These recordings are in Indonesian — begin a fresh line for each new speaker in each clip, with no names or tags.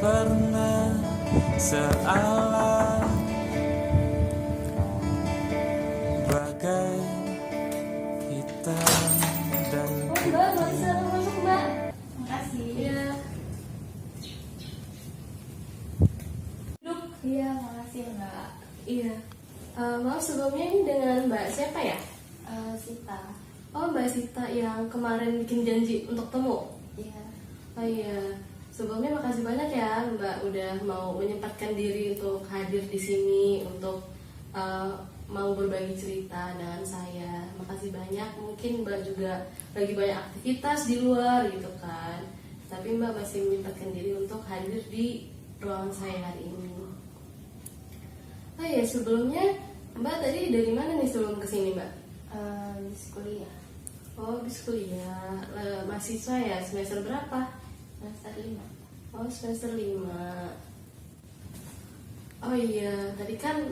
pernah salah, bagai hitam dan
Mbak, bisa masuk Mbak. Makasih. Iya. Duduk. Iya, makasih Mbak. Iya. Maaf sebelumnya ini dengan Mbak siapa ya?
Sita.
Oh, Mbak Sita yang kemarin bikin janji untuk temu.
Iya.
Oh iya. Sebelumnya makasih banyak ya Mbak udah mau menyempatkan diri untuk hadir di sini untuk mau berbagi cerita dengan saya. Makasih banyak. Mungkin Mbak juga lagi banyak aktivitas di luar gitu kan. Tapi Mbak masih menyempatkan diri untuk hadir di ruangan saya hari ini. Oh iya, sebelumnya Mbak tadi dari mana nih sebelum kesini Mbak?
Di kuliah.
Oh, habis kuliah. Mahasiswa ya, semester berapa?
Semester 5.
Oh, semester 5. Oh iya, tadi kan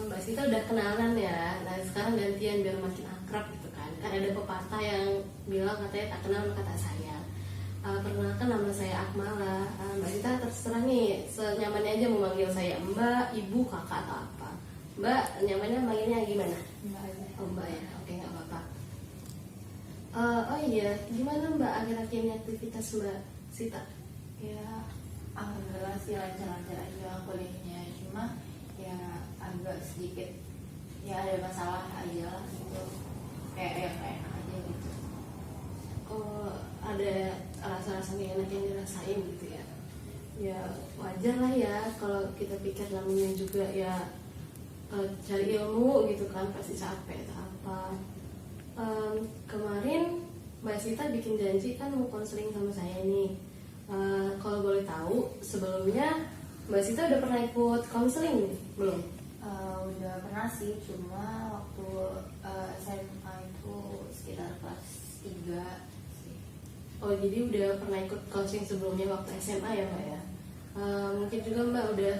Mbak Sita udah kenalan ya. Nah, sekarang gantian biar makin akrab gitu kan. Kan ada pepatah yang bilang katanya tak kenal maka tak sayang. Perkenalkan, nama saya Akmala. Mbak Sita terserah nih, senyamannya aja mau manggil saya Mbak, Ibu, Kakak atau apa. Mbak, nyamannya manggilnya gimana?
Mbak aja.
Oh Mbak ya, oke nggak apa-apa. Oh iya, gimana Mbak akhir-akhir ini aktivitas Mbak Sita?
Ya, alhamdulillah sih lancar-lancar aja kuliahnya. Cuma ya agak sedikit ya ada masalah aja lah gitu. Kayak enak aja gitu.
Oh, ada rasa-rasa gak enak yang dirasain gitu ya? Ya wajar lah ya kalau kita pikir namanya juga ya cari ilmu gitu kan, pasti capek atau apa. Kemarin Mbak Sita bikin janji kan mau konseling sama saya nih. Kalau boleh tahu sebelumnya Mbak Sita udah pernah ikut konseling belum?
Udah pernah sih, cuma waktu SMA itu sekitar kelas 3 sih.
Oh, jadi udah pernah ikut konseling sebelumnya waktu SMA ya Mbak ya? Mungkin juga Mbak udah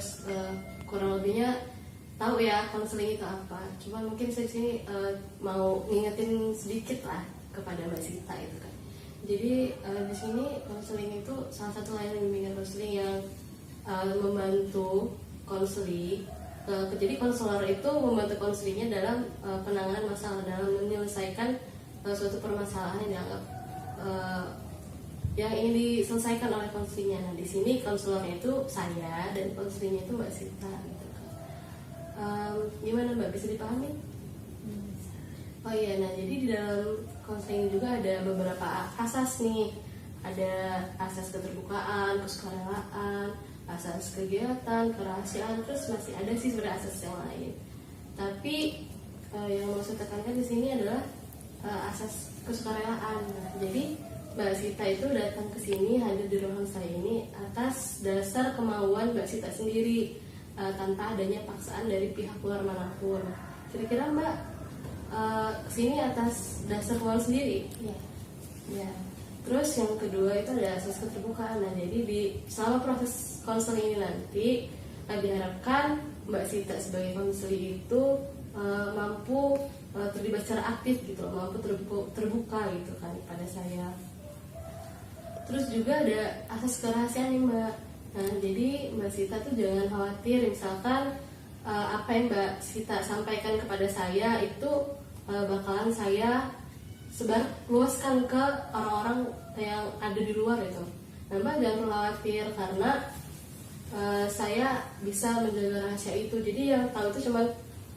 kurang lebihnya tahu ya konseling itu apa. Cuma mungkin saya sini mau ngingetin sedikit lah kepada Mbak Sita itu kan. Jadi di sini konseling itu salah satu layanan bimbingan konseling yang membantu konseli. Jadi konselor itu membantu konselingnya dalam penanganan masalah, dalam menyelesaikan suatu permasalahan yang dianggap yang ingin diselesaikan oleh konselingnya. Nah, di sini konselornya itu saya dan konselingnya itu Mbak Sita gitu kan. Gimana Mbak, bisa dipahami? Oh iya, nah jadi di dalam konseling juga ada beberapa asas nih. Ada asas keterbukaan, kesukarelaan, asas kegiatan, kerahasiaan, terus masih ada sih sebenarnya asas yang lain. Tapi yang mau saya tekankan di sini adalah asas kesukarelaan. Nah, jadi Mbak Sita itu datang ke sini, hadir di ruangan saya ini atas dasar kemauan Mbak Sita sendiri, tanpa adanya paksaan dari pihak luar manapun. Kira-kira Mbak kesini atas dasar kemauan sendiri?
Iya.
Ya. Terus yang kedua itu ada asas keterbukaan. Nah, jadi di selama proses konseling ini nanti diharapkan Mbak Sita sebagai konseling itu mampu terlibat secara aktif gitu, mampu terbuka gitu kan pada saya. Terus juga ada asas kerahasiaan nih Mbak. Nah, jadi Mbak Sita tuh jangan khawatir misalkan apa yang Mbak Sita sampaikan kepada saya itu bakalan saya sebar luaskan ke orang-orang yang ada di luar itu. Nah, Mbak jangan khawatir karena saya bisa menjaga rahasia itu. Jadi yang tahu itu cuma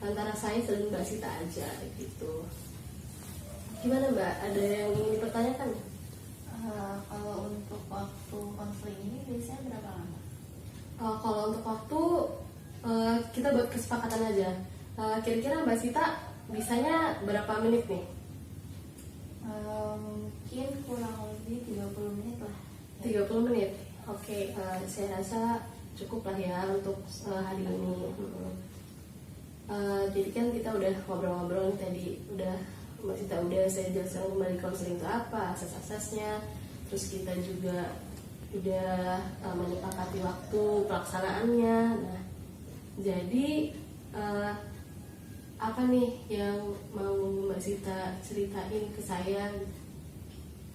antara saya dan Mbak Sita aja gitu. Gimana Mbak? Ada yang ingin dipertanyakan?
Kalau untuk waktu konseling ini biasanya berapa lama?
Kalau untuk waktu kita buat kesepakatan aja. Kira-kira Mbak Sita bisanya berapa menit nih?
Mungkin kurang lebih 30 menit lah.
30 menit. Oke, saya rasa cukup lah ya untuk hari ini. Jadi kan kita udah ngobrol-ngobrol tadi, udah Mbak Sita udah saya jelaskan kembali konseling itu apa, asas-asasnya. Terus kita juga udah menyepakati waktu pelaksanaannya. Nah, jadi apa nih yang mau Mbak Sita ceritain ke saya?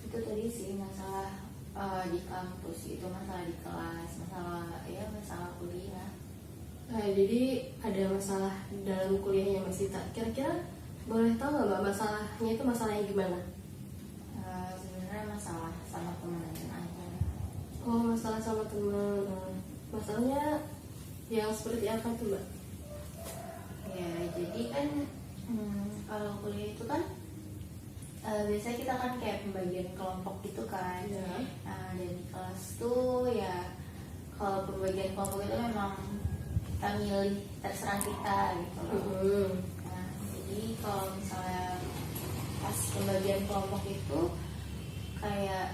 Itu tadi sih masalah di kampus, itu masalah di kelas, masalah kuliah.
Jadi ada masalah dalam kuliahnya Mbak Sita. Kira-kira boleh tahu nggak Mbak masalahnya itu masalahnya gimana?
Sebenarnya masalah sama temen aja.
Oh, masalah sama teman. Masalahnya yang seperti apa tuh Mbak?
Ya jadi kan kalau kuliah itu kan biasanya kita kan kayak pembagian kelompok gitu kan.
Ya.
Dan di kelas tuh ya kalau pembagian kelompok itu memang kita milih, terserah kita gitu loh. Nah, jadi kalau misalnya pas pembagian kelompok itu kayak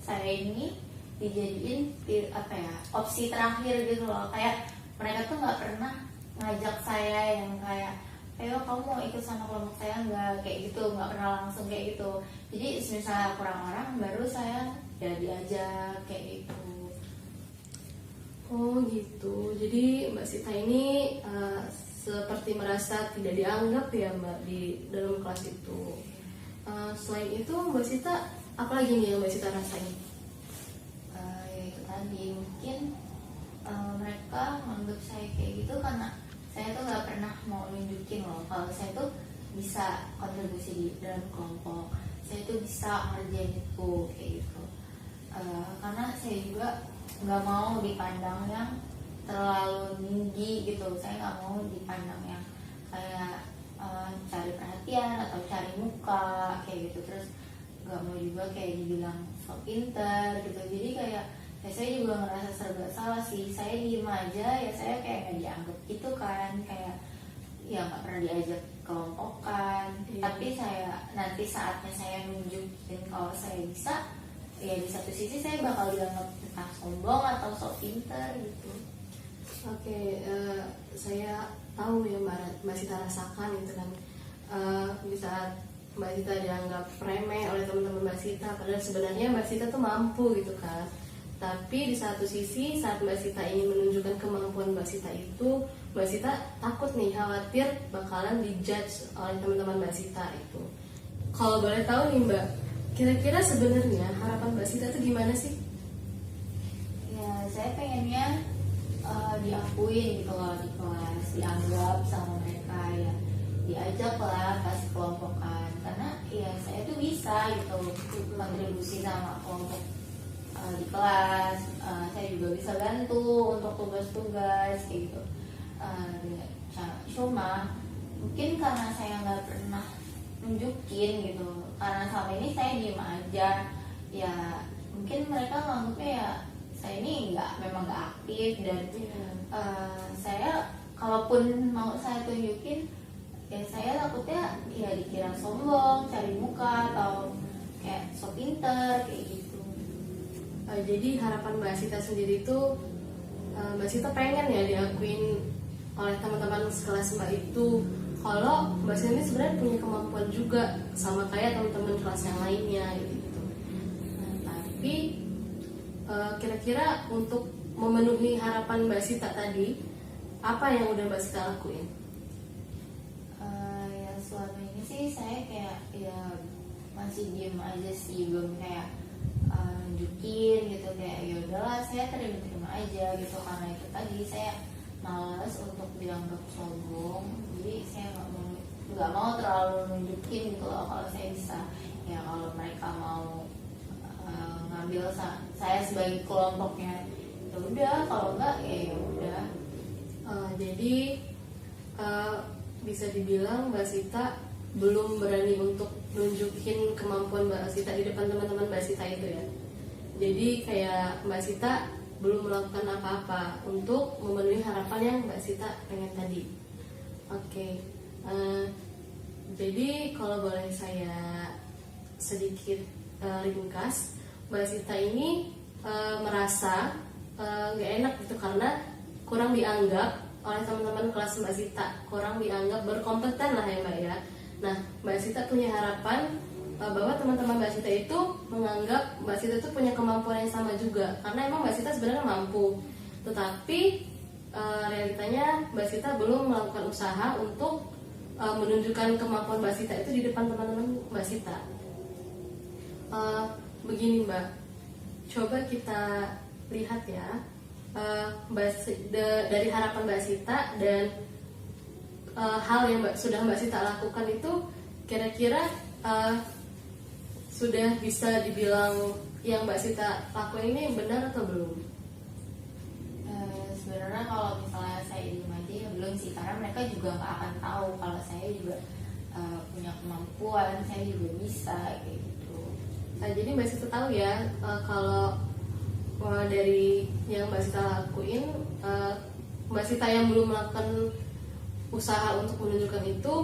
saya ini dijadiin apa ya, opsi terakhir gitu loh. Kayak mereka tuh nggak pernah ngajak saya yang kayak ayo kamu mau ikut sama kelompok saya, nggak kayak gitu, nggak pernah langsung kayak gitu. Jadi misalnya kurang orang baru saya ya diajak kayak gitu.
Oh gitu. Jadi Mbak Sita ini seperti merasa tidak dianggap ya Mbak di dalam kelas itu. Selain itu Mbak Sita, apa lagi nih yang Mbak Sita rasain?
Ya itu tadi mungkin mereka menganggap saya kayak gitu karena saya tuh nggak pernah mau nunjukin loh kalau saya tuh bisa kontribusi di dalam kelompok, saya tuh bisa ngerjain itu kayak gitu. Karena saya juga nggak mau dipandang yang terlalu tinggi gitu. Saya nggak mau dipandang yang kayak cari perhatian atau cari muka kayak gitu. Terus nggak mau juga kayak dibilang so pinter gitu. Jadi kayak ya saya juga ngerasa serba salah sih. Saya diem aja ya, saya kayak nggak dianggap gitu kan, kayak ya nggak pernah diajak kelompokan. Tapi saya nanti saatnya saya nunjukin kalau saya bisa, ya di satu sisi saya bakal dianggap entah sombong atau sok pinter gitu.
Oke, saya tahu ya Mbak Sita rasakan itu kan. Di saat Mbak Sita dianggap remeh oleh teman-teman Mbak Sita, padahal sebenarnya Mbak Sita tuh mampu gitu kan. Tapi di satu sisi saat Mbak Sita ingin menunjukkan kemampuan Mbak Sita itu, Mbak Sita takut nih, khawatir bakalan dijudge oleh teman-teman Mbak Sita itu. Kalau boleh tahu nih Mbak, kira-kira sebenarnya harapan Mbak Sita itu gimana sih?
Ya saya pengennya diakuin gitu loh di kelas, dianggap sama mereka, ya diajak lah pas kelompokan. Karena ya saya tuh bisa gitu kontribusi sama kelompok di kelas. Saya juga bisa bantu untuk tugas-tugas kayak gitu. Cuma mungkin karena saya nggak pernah nunjukin gitu, karena selama ini saya diem aja, ya mungkin mereka nganggupnya ya saya ini memang nggak aktif. Dan saya kalaupun mau saya tunjukin, ya saya takutnya ya dikira sombong, cari muka, atau kayak so pinter kayak gitu.
Jadi harapan Mbak Sita sendiri itu, Mbak Sita pengen ya diakuin oleh teman-teman sekelas Mbak itu kalau Mbak Sita ini sebenarnya punya kemampuan juga sama kayak teman-teman kelas yang lainnya gitu. Nah, tapi kira-kira untuk memenuhi harapan Mbak Sita tadi, apa yang udah Mbak Sita lakuin?
Ya selama ini sih saya kayak ya masih diem aja sih, belum kayak nunjukin gitu, kayak ya udahlah saya terima aja gitu. Karena itu tadi saya malas untuk dianggap sombong, jadi saya nggak mau terlalu nunjukin gitu loh kalau saya bisa. Ya kalau mereka mau ngambil saya sebagai kelompoknya, ya udah, kalau enggak ya udah.
Jadi bisa dibilang Mbak Sita belum berani untuk nunjukin kemampuan Mbak Sita di depan teman-teman Mbak Sita itu ya. Jadi kayak Mbak Sita belum melakukan apa-apa untuk memenuhi harapan yang Mbak Sita pengen tadi. Oke. Jadi kalau boleh saya sedikit ringkas, Mbak Sita ini merasa nggak enak gitu karena kurang dianggap oleh teman-teman kelas Mbak Sita, kurang dianggap berkompeten lah ya Mbak ya. Nah, Mbak Sita punya harapan bahwa teman-teman Mbak Sita itu menganggap Mbak Sita itu punya kemampuan yang sama juga, karena emang Mbak Sita sebenarnya mampu, tetapi realitanya Mbak Sita belum melakukan usaha untuk menunjukkan kemampuan Mbak Sita itu di depan teman-teman Mbak Sita. Begini Mbak, coba kita lihat ya, dari harapan Mbak Sita dan hal yang sudah Mbak Sita lakukan itu kira-kira sudah bisa dibilang yang Mbak Sita lakuin ini benar atau belum?
Sebenarnya kalau misalnya saya diem aja ya belum sih, karena mereka juga nggak akan tahu kalau saya juga punya kemampuan, saya juga bisa kayak gitu.
Nah, jadi Mbak Sita tahu ya, kalau dari yang Mbak Sita lakuin, Mbak Sita yang belum melakukan usaha untuk menunjukkan itu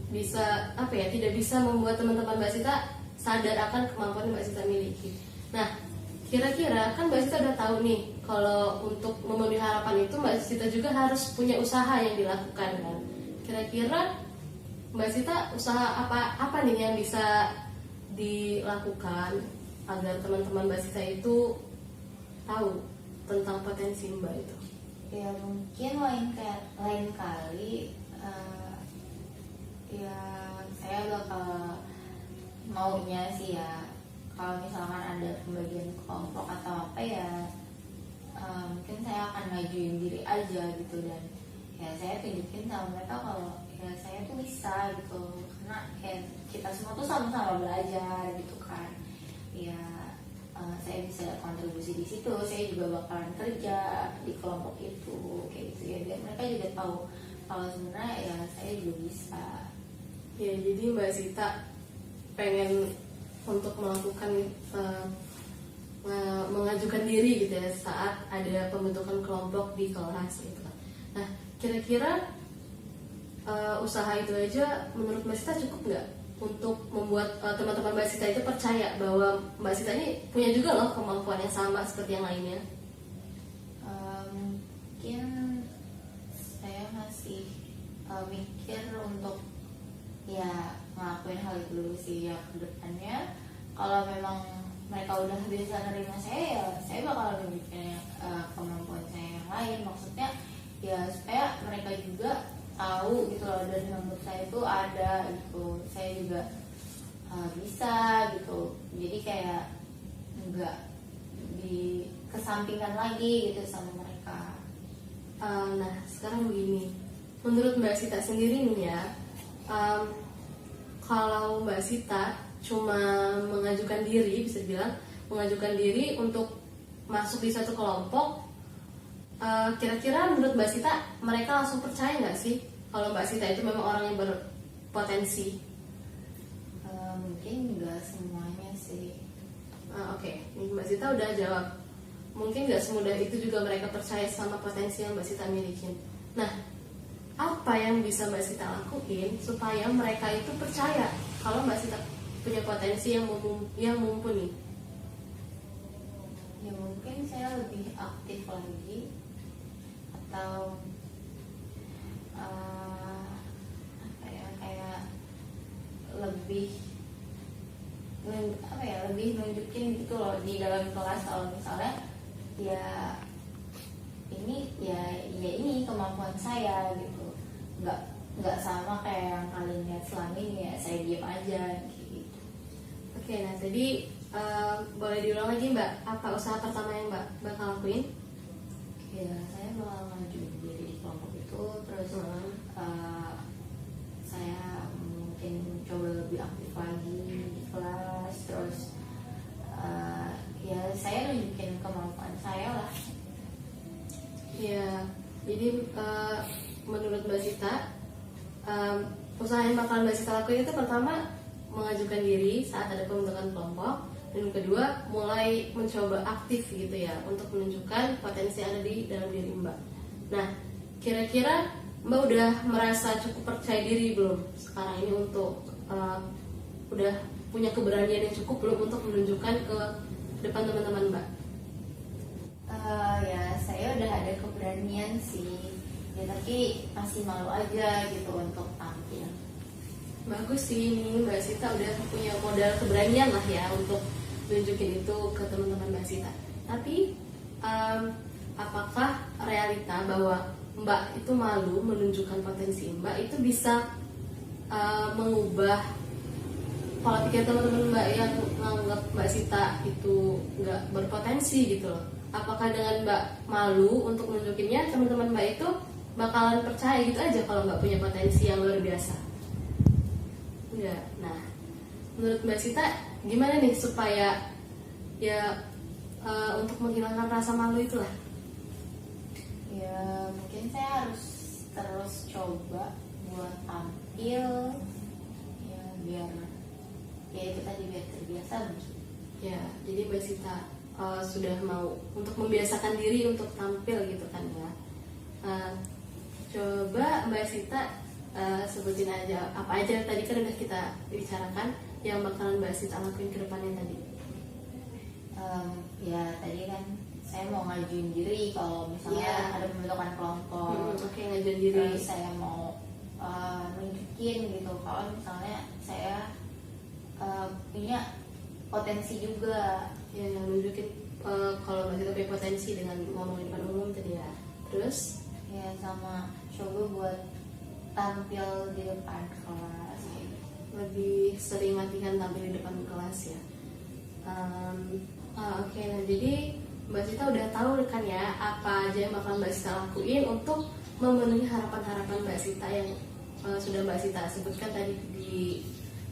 bisa apa ya, tidak bisa membuat teman-teman Mbak Sita sadar akan kemampuan Mbak Sita miliki. Nah, kira-kira kan Mbak Sita udah tahu nih kalau untuk memenuhi harapan itu Mbak Sita juga harus punya usaha yang dilakukan kan. Kira-kira Mbak Sita usaha apa nih yang bisa dilakukan agar teman-teman Mbak Sita itu tahu tentang potensi Mbak itu?
Ya mungkin lain kali ya saya bakal maunya sih ya, kalau misalkan ada pembagian kelompok atau apa ya, mungkin saya akan ngajuin diri aja gitu, dan ya saya tunjukin sama mereka kalau ya saya tuh bisa gitu, karena ya kita semua tuh sama-sama belajar gitu kan ya. Saya bisa kontribusi di situ, saya juga bakalan kerja di kelompok itu kayak gitu ya, biar mereka juga tahu kalau sebenarnya ya saya juga bisa.
Ya, jadi Mbak Sita pengen untuk melakukan mengajukan diri gitu ya saat ada pembentukan kelompok di kelas gitu kan. Nah, kira-kira usaha itu aja menurut Mbak Sita cukup nggak untuk membuat teman-teman Mbak Sita itu percaya bahwa Mbak Sita ini punya juga loh kemampuan yang sama seperti yang lainnya?
Mungkin saya masih mikir untuk ya ngelakuin hal itu dulu sih ya ke depannya. Kalau memang mereka udah bisa nerima saya ya saya bakal nunjukin kemampuan saya yang lain, maksudnya ya supaya mereka juga tahu gitu loh, dan menurut saya itu ada gitu, saya juga bisa gitu, jadi kayak nggak dikesampingkan lagi gitu sama mereka.
Nah, sekarang begini, menurut Mbak Sita sendiri nih ya, kalau Mbak Sita cuma mengajukan diri, bisa dibilang mengajukan diri untuk masuk di satu kelompok, kira-kira menurut Mbak Sita mereka langsung percaya nggak sih kalau Mbak Sita itu memang orang yang berpotensi?
Mungkin nggak semuanya sih.
Oke. Mbak Sita udah jawab. Mungkin nggak semudah itu juga mereka percaya sama potensi yang Mbak Sita miliki. Nah, apa yang bisa Mbak Sita lakuin supaya mereka itu percaya kalau Mbak Sita punya potensi yang mumpuni?
Ya mungkin saya lebih aktif lagi, atau kayak lebih nunjukin gitu loh di dalam kelas, kalau misalnya ya ini kemampuan saya gitu, nggak sama kayak yang kalian lihat selama ini ya saya diam aja gitu.
Oke, nah tadi boleh diulang lagi Mbak, apa usaha pertama yang Mbak bakal lakuin?
Ya saya bakal ngajuin diri di kelompok itu, terus saya mungkin coba lebih aktif lagi di kelas, terus ya saya nunjukin kemampuan saya lah.
Ya, jadi menurut Mbak Sita, usaha yang bakal Mbak Sita lakuin itu pertama mengajukan diri saat ada pembentukan kelompok, dan kedua mulai mencoba aktif gitu ya untuk menunjukkan potensi yang ada di dalam diri Mbak. Nah, kira-kira Mbak udah merasa cukup percaya diri belum sekarang ini untuk udah punya keberanian yang cukup belum untuk menunjukkan ke depan teman-teman Mbak?
Ya saya udah ada keberanian sih ya, tapi masih malu aja gitu untuk tampil.
Bagus sih, ini Mbak Sita udah punya modal keberanian lah ya untuk nunjukin itu ke teman-teman Mbak Sita. Tapi apakah realita bahwa Mbak itu malu menunjukkan potensi Mbak itu bisa mengubah pola pikir teman-teman Mbak yang menganggap Mbak Sita itu nggak berpotensi gitu loh. Apakah dengan Mbak malu untuk nunjukinnya, teman-teman Mbak itu bakalan percaya gitu aja kalau Mbak punya potensi yang luar biasa? Enggak. Nah, menurut Mbak Sita gimana nih supaya ya untuk menghilangkan rasa malu itulah?
Ya mungkin saya harus terus coba buat tampil, ya biar ya itu tadi biar terbiasa mungkin.
Ya, jadi Mbak Sita sudah mau untuk membiasakan diri untuk tampil gitu kan ya. Coba Mbak Sita sebutin aja apa aja tadi kan udah kita bicarakan yang bakalan Mbak Sita lakuin ke depannya tadi.
Ya tadi kan saya mau ngajuin diri kalau misalnya ada pembentukan kelompok.
Oke, ngajuin diri.
Terus saya mau nunjukin gitu kalau misalnya saya punya potensi juga.
Ya, nunjukin kalau Mbak Sita punya potensi dengan ngomong di depan umum tadi ya. Terus
Ya sama coba buat tampil di depan kelas gitu.
lebih sering latihan tampil di depan kelas ya. Oke, nah jadi Mbak Sita udah tahu kan ya apa aja yang bakal Mbak Sita lakuin untuk memenuhi harapan-harapan Mbak Sita yang sudah Mbak Sita sebutkan tadi di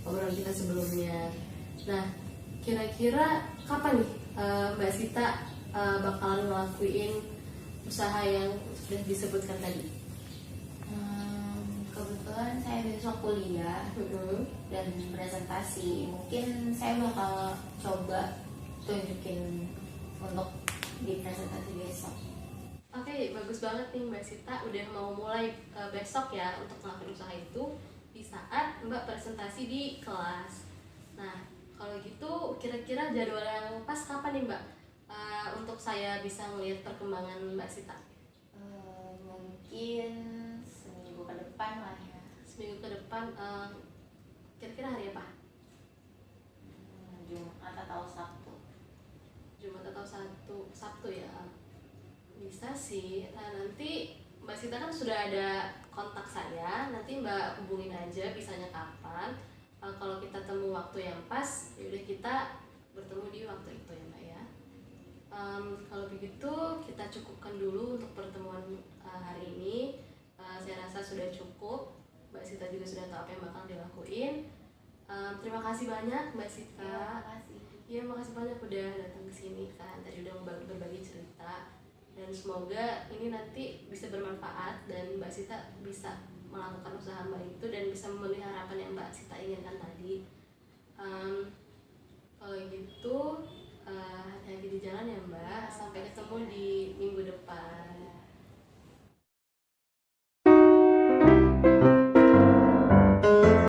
obrolan kita sebelumnya. Nah, kira-kira kapan nih Mbak Sita bakalan ngelakuin usaha yang sudah disebutkan tadi?
Kebetulan saya besok kuliah dan presentasi. Mungkin saya bakal coba tunjukin untuk di presentasi besok.
Oke, bagus banget nih Mbak Sita udah mau mulai besok ya untuk melakukan usaha itu di saat Mbak presentasi di kelas. Nah, kalau gitu kira-kira jadwal yang pas kapan nih Mbak untuk saya bisa melihat perkembangan Mbak Sita?
Mungkin seminggu ke depan lah ya.
Seminggu ke depan, kira-kira hari apa?
Jumat atau Sabtu.
Jumat atau Sabtu ya? Bisa sih. Nah, nanti Mbak Sita kan sudah ada kontak saya, nanti Mbak hubungin aja bisanya kapan. Kalau kita temu waktu yang pas, yaudah kita bertemu di waktu itu ya Mbak ya. Kalau begitu kita cukupkan dulu untuk pertemuan hari ini. Saya rasa sudah cukup. Mbak Sita juga sudah tahu apa yang bakal dilakuin. Terima kasih banyak Mbak Sita. Iya, makasih banyak udah datang ke sini kan. Tadi udah berbagi cerita. Dan semoga ini nanti bisa bermanfaat dan Mbak Sita bisa melakukan usaha Mbak itu dan bisa memenuhi harapan yang Mbak Sita inginkan tadi. Kalau gitu